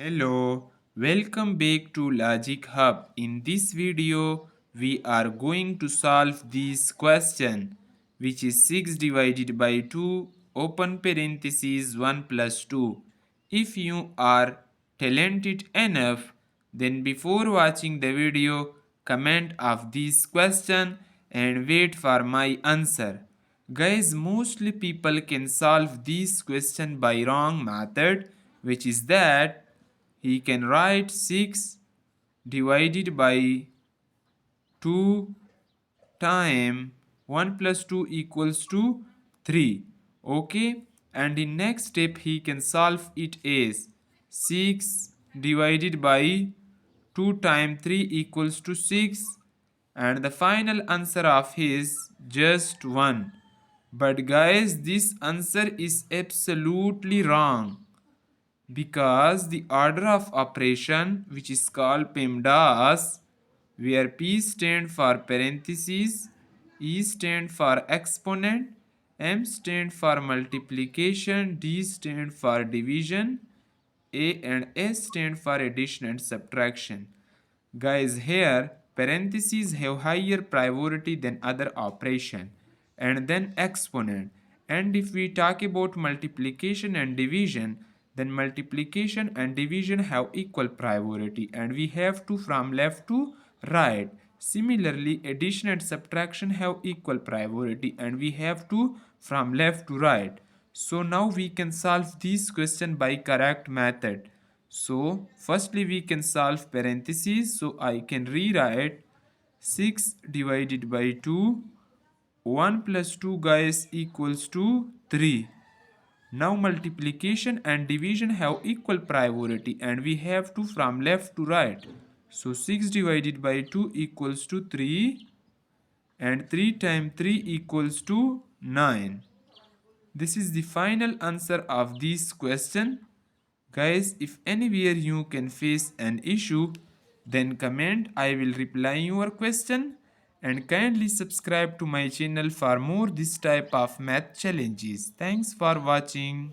Hello, welcome back to Logic Hub. In this video, we are going to solve this question, which is 6 divided by 2, open parenthesis 1 plus 2. If you are talented enough, then before watching the video, comment of this question and wait for my answer. Guys, mostly people can solve this question by wrong method, which is that he can write 6 divided by 2 time 1 plus 2 equals to 3. Okay, and in next step he can solve it as 6 divided by 2 times 3 equals to 6, and the final answer of his just 1. But guys, this answer is absolutely wrong, because the order of operation, which is called PEMDAS, where P stand for parentheses, E stand for exponent, M stand for multiplication, D stand for division, A and S stand for addition and subtraction. Guys, here parentheses have higher priority than other operation, and then exponent. And if we talk about multiplication and division, then multiplication and division have equal priority, and we have to from left to right. Similarly, addition and subtraction have equal priority, and we have to from left to right. So now we can solve this question by correct method. So firstly we can solve parentheses. So I can rewrite 6 divided by 2, 1 plus 2 guys equals to 3. Now multiplication and division have equal priority, and we have to from left to right. So 6 divided by 2 equals to 3, and 3 times 3 equals to 9. This is the final answer of this question. Guys, if anywhere you can face an issue, then comment, I will reply your question, and kindly subscribe to my channel for more this type of math challenges. Thanks for watching.